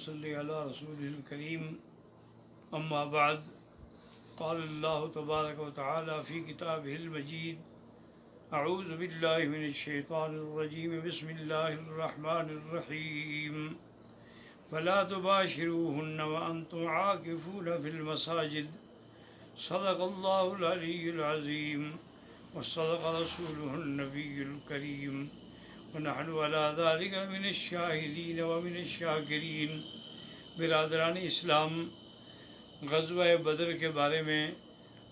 صلی علی رسول الکریم اما بعد قال اللہ تبارک و تعالی فی کتابہ المجید اعوذ باللہ من الشیطان الرجیم بسم اللہ الرحمن الرحیم فلا تباشروہن وانتم عاکفون فی المساجد صدق اللہ العلی العظیم وصدق رسولہ النبی الکریم ونحن على ذلك من الشاہدین ومن الشاکرین۔ برادران اسلام، غزوہ بدر کے بارے میں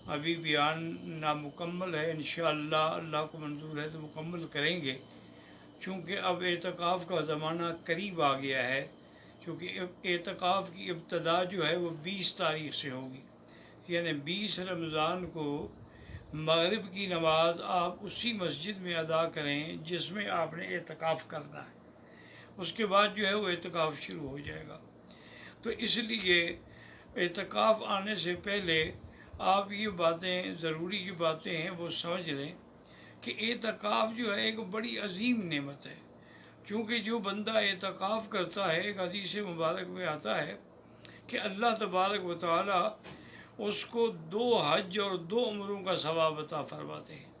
ابھی بیان نامکمل ہے، انشاءاللہ اللہ کو منظور ہے تو مکمل کریں گے، چونکہ اب اعتکاف کا زمانہ قریب آ گیا ہے۔ چونکہ اعتکاف کی ابتدا جو ہے وہ 20 تاریخ سے ہوگی، یعنی 20 رمضان کو مغرب کی نماز آپ اسی مسجد میں ادا کریں جس میں آپ نے اعتکاف کرنا ہے، اس کے بعد جو ہے وہ اعتکاف شروع ہو جائے گا۔ تو اس لیے اعتکاف آنے سے پہلے آپ یہ باتیں، ضروری جو باتیں ہیں وہ سمجھ لیں کہ اعتکاف جو ہے ایک بڑی عظیم نعمت ہے، چونکہ جو بندہ اعتکاف کرتا ہے، ایک حدیث مبارک میں آتا ہے کہ اللہ تبارک و تعالی اس کو 2 حج اور 2 عمروں کا ثواب عطا فرماتے ہیں۔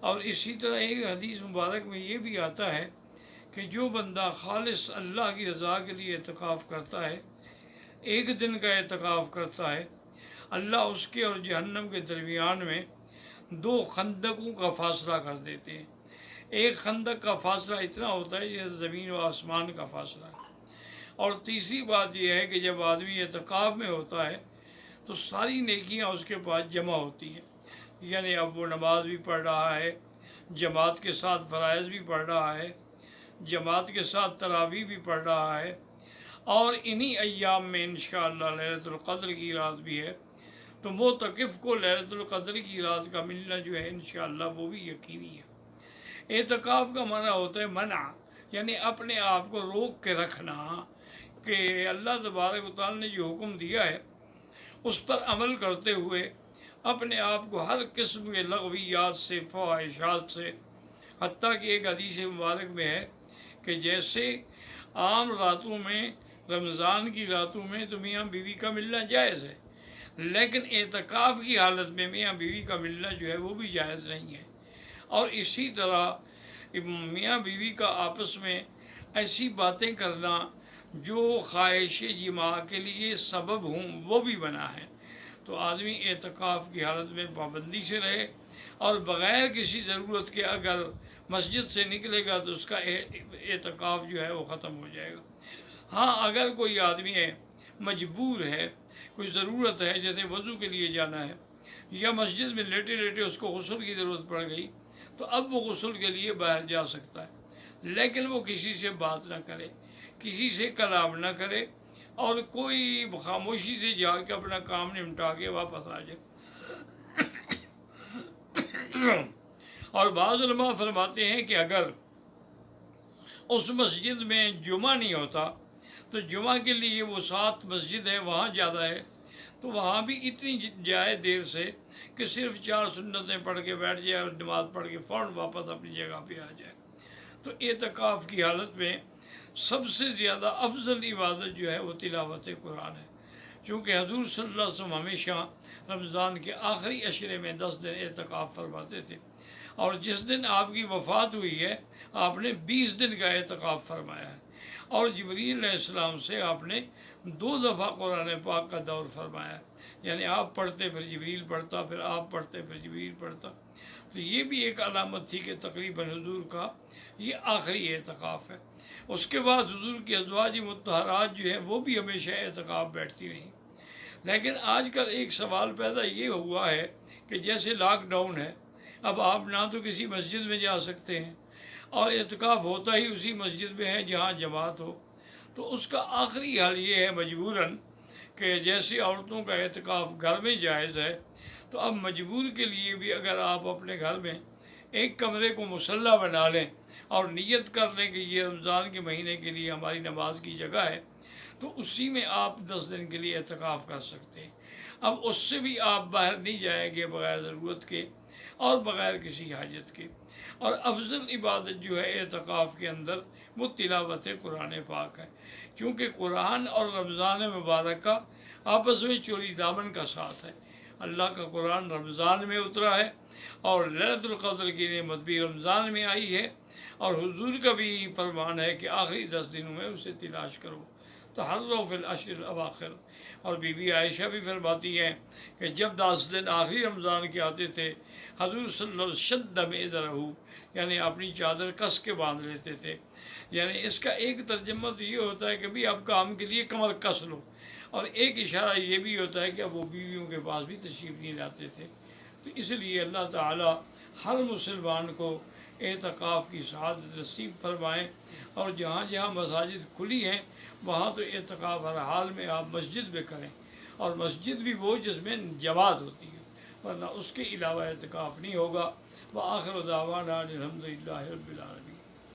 اور اسی طرح ایک حدیث مبارک میں یہ بھی آتا ہے کہ جو بندہ خالص اللہ کی رضا کے لیے اعتکاف کرتا ہے، 1 دن کا اعتکاف کرتا ہے، اللہ اس کے اور جہنم کے درمیان میں 2 خندقوں کا فاصلہ کر دیتے ہیں۔ ایک خندق کا فاصلہ اتنا ہوتا ہے جیسے زمین و آسمان کا فاصلہ ہے۔ اور تیسری بات یہ ہے کہ جب آدمی اعتکاف میں ہوتا ہے تو ساری نیکیاں اس کے پاس جمع ہوتی ہیں، یعنی اب وہ نماز بھی پڑھ رہا ہے، جماعت کے ساتھ فرائض بھی پڑھ رہا ہے، جماعت کے ساتھ تراویح بھی پڑھ رہا ہے، اور انہی ایام میں انشاءاللہ لیلۃ القدر کی رات بھی ہے، تو معتکف کو لیلۃ القدر کی رات کا ملنا جو ہے انشاءاللہ وہ بھی یقینی ہے۔ اعتکاف کا معنی ہوتا ہے منع، یعنی اپنے آپ کو روک کے رکھنا کہ اللہ تبارک و تعالی نے جو حکم دیا ہے اس پر عمل کرتے ہوئے اپنے آپ کو ہر قسم کے لغویات سے، فواحشات سے، حتیٰ کہ ایک حدیث مبارک میں ہے کہ جیسے عام راتوں میں، رمضان کی راتوں میں تو میاں بیوی کا ملنا جائز ہے، لیکن اعتکاف کی حالت میں میاں بیوی کا ملنا جو ہے وہ بھی جائز نہیں ہے۔ اور اسی طرح میاں بیوی کا آپس میں ایسی باتیں کرنا جو خواہش جماع کے لیے سبب ہوں وہ بھی منع ہے۔ تو آدمی اعتکاف کی حالت میں پابندی سے رہے، اور بغیر کسی ضرورت کے اگر مسجد سے نکلے گا تو اس کا اعتکاف جو ہے وہ ختم ہو جائے گا۔ ہاں، اگر کوئی آدمی ہے، مجبور ہے، کوئی ضرورت ہے، جیسے وضو کے لیے جانا ہے، یا مسجد میں لیٹے لیٹے اس کو غسل کی ضرورت پڑ گئی، تو اب وہ غسل کے لیے باہر جا سکتا ہے، لیکن وہ کسی سے بات نہ کرے، کسی سے کلام نہ کرے، اور کوئی خاموشی سے جا کے اپنا کام نمٹا کے واپس آ جائے۔ اور بعض علماء فرماتے ہیں کہ اگر اس مسجد میں جمعہ نہیں ہوتا تو جمعہ کے لیے وہ 7 مسجد ہے، وہاں جاتا ہے تو وہاں بھی اتنی جائے دیر سے کہ صرف 4 سنتیں پڑھ کے بیٹھ جائے اور نماز پڑھ کے فوراً واپس اپنی جگہ پہ آ جائے۔ تو اعتکاف کی حالت میں سب سے زیادہ افضل عبادت جو ہے وہ تلاوت قرآن ہے، چونکہ حضور صلی اللہ علیہ وسلم ہمیشہ رمضان کے آخری عشرے میں 10 دن اعتکاف فرماتے تھے، اور جس دن آپ کی وفات ہوئی ہے آپ نے 20 دن کا اعتکاف فرمایا ہے، اور جبریل علیہ السلام سے آپ نے 2 دفعہ قرآن پاک کا دور فرمایا ہے، یعنی آپ پڑھتے پھر جبریل پڑھتا، پھر آپ پڑھتے پھر جبریل پڑھتا۔ تو یہ بھی ایک علامت تھی کہ تقریباً حضور کا یہ آخری اعتکاف ہے۔ اس کے بعد حضور کی ازواج مطہرات جو ہیں وہ بھی ہمیشہ اعتکاف بیٹھتی رہیں۔ لیکن آج کل ایک سوال پیدا یہ ہوا ہے کہ جیسے لاک ڈاؤن ہے، اب آپ نہ تو کسی مسجد میں جا سکتے ہیں، اور اعتکاف ہوتا ہی اسی مسجد میں ہے جہاں جماعت ہو، تو اس کا آخری حل یہ ہے مجبوراً کہ جیسے عورتوں کا اعتکاف گھر میں جائز ہے، تو اب مجبور کے لیے بھی اگر آپ اپنے گھر میں ایک کمرے کو مصلی بنا لیں اور نیت کر لیں کہ یہ رمضان کے مہینے کے لیے ہماری نماز کی جگہ ہے، تو اسی میں آپ 10 دن کے لیے اعتکاف کر سکتے ہیں۔ اب اس سے بھی آپ باہر نہیں جائیں گے بغیر ضرورت کے اور بغیر کسی حاجت کے۔ اور افضل عبادت جو ہے اعتکاف کے اندر وہ تلاوت قرآن پاک ہے، کیونکہ قرآن اور رمضان مبارک کا آپس میں چوری دامن کا ساتھ ہے۔ اللہ کا قرآن رمضان میں اترا ہے اور لیلۃ القدر کی نعمت بھی رمضان میں آئی ہے، اور حضور کا بھی یہی فرمان ہے کہ آخری 10 دنوں میں اسے تلاش کرو، تحروا فی العشر الاواخر۔ اور بی بی عائشہ بھی فرماتی ہیں کہ جب 10 دن آخری رمضان کے آتے تھے، حضور صلی اللہ علیہ وسلم شد میزرہ، یعنی اپنی چادر کس کے باندھ لیتے تھے۔ یعنی اس کا ایک ترجمہ تو یہ ہوتا ہے کہ بھی اب کام کے لیے کمر کس لو، اور ایک اشارہ یہ بھی ہوتا ہے کہ اب وہ بیویوں کے پاس بھی تشریف نہیں لاتے تھے۔ تو اس لیے اللہ تعالی ہر مسلمان کو اعتکاف کی سعادت نصیب فرمائیں، اور جہاں جہاں مساجد کھلی ہیں وہاں تو اعتکاف ہر حال میں آپ مسجد میں کریں، اور مسجد بھی وہ جس میں جماعت ہوتی ہے، ورنہ اس کے علاوہ اعتکاف نہیں ہوگا۔ وآخر دعوانا الحمدللہ رب العالمین۔